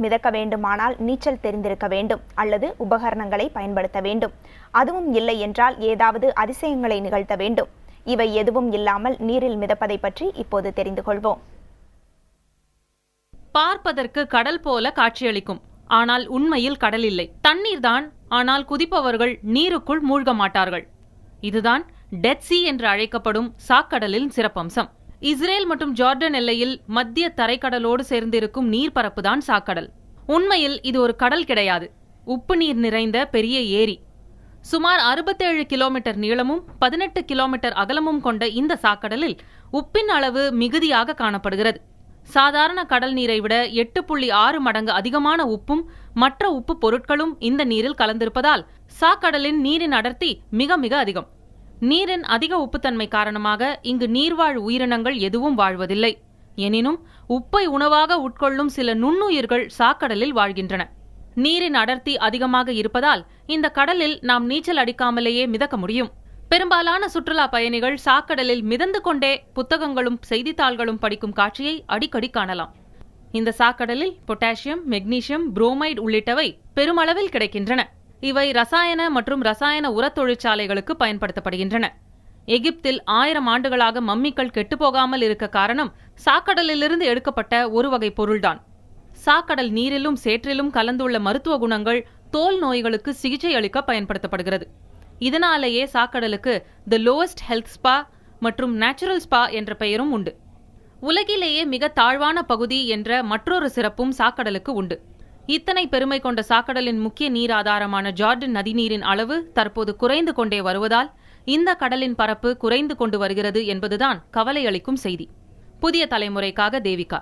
மிதக்க வேண்டுமானால் நீச்சல் தெரிந்திருக்க வேண்டும் அல்லது உபகரணங்களை பயன்படுத்த வேண்டும். அதுவும் இல்லை என்றால் ஏதாவது அதிசயங்களை நிகழ்த்த வேண்டும். இவை எதுவும் இல்லாமல் நீரில் மிதப்பதை பற்றி இப்போது தெரிந்து கொள்வோம். பார்ப்பதற்கு கடல் போல காட்சியளிக்கும், ஆனால் உண்மையில் கடல் இல்லை. தண்ணீர் தான், ஆனால் குதிப்பவர்கள் நீருக்குள் மூழ்க மாட்டார்கள். இதுதான் டெட் சீ என்று அழைக்கப்படும் சாக்கடலின் சிறப்பம்சம். இஸ்ரேல் மற்றும் ஜார்டன் எல்லையில் மத்திய தரைக்கடலோடு சேர்ந்திருக்கும் நீர்ப்பரப்புதான் சாக்கடல். உண்மையில் இது ஒரு கடல் கிடையாது, உப்பு நீர் நிறைந்த பெரிய ஏரி. சுமார் 67 கிலோமீட்டர் நீளமும் 18 கிலோமீட்டர் அகலமும் கொண்ட இந்த சாக்கடலில் உப்பின் அளவு மிகுதியாக காணப்படுகிறது. சாதாரண கடல் நீரை விட 8.6 மடங்கு அதிகமான உப்பும் மற்ற உப்பு பொருட்களும் இந்த நீரில் கலந்திருப்பதால் சாக்கடலின் நீரின் அடர்த்தி மிக மிக அதிகம். நீரின் அதிக உப்புத்தன்மை காரணமாக இங்கு நீர்வாழ் உயிரினங்கள் எதுவும் வாழ்வதில்லை. எனினும் உப்பை உணவாக உட்கொள்ளும் சில நுண்ணுயிர்கள் சாக்கடலில் வாழ்கின்றன. நீரின் அடர்த்தி அதிகமாக இருப்பதால் இந்த கடலில் நாம் நீச்சல் அடிக்காமலேயே மிதக்க முடியும். பெரும்பாலான சுற்றுலா பயணிகள் சாக்கடலில் மிதந்து கொண்டே புத்தகங்களும் செய்தித்தாள்களும் படிக்கும் காட்சியை அடிக்கடி காணலாம். இந்த சாக்கடலில் பொட்டாசியம், மெக்னீசியம், புரோமைடு உள்ளிட்டவை பெருமளவில் கிடைக்கின்றன. இவை ரசாயன மற்றும் ரசாயன உரத் தொழிற்சாலைகளுக்கு பயன்படுத்தப்படுகின்றன. எகிப்தில் 1000 ஆண்டுகளாக மம்மிக்கள் கெட்டுப்போகாமல் இருக்க காரணம் சாக்கடலிலிருந்து எடுக்கப்பட்ட ஒரு வகை பொருள்தான். சாக்கடல் நீரிலும் சேற்றிலும் கலந்துள்ள மருத்துவ குணங்கள் தோல் நோய்களுக்கு சிகிச்சை அளிக்க பயன்படுத்தப்படுகிறது. இதனாலேயே சாக்கடலுக்கு தி லோவஸ்ட் ஹெல்த் ஸ்பா மற்றும் நேச்சுரல் ஸ்பா என்ற பெயரும் உண்டு. உலகிலேயே மிக தாழ்வான பகுதி என்ற மற்றொரு சிறப்பும் சாக்கடலுக்கு உண்டு. இத்தனை பெருமை கொண்ட சாக்கடலின் முக்கிய நீர் ஆதாரமான ஜார்டன் நதிநீரின் அளவு தற்போது குறைந்து கொண்டே வருவதால் இந்த கடலின் பரப்பு குறைந்து கொண்டு வருகிறது என்பதுதான் கவலை அளிக்கும் செய்தி. புதிய தலைமுறைக்காக தேவிகா.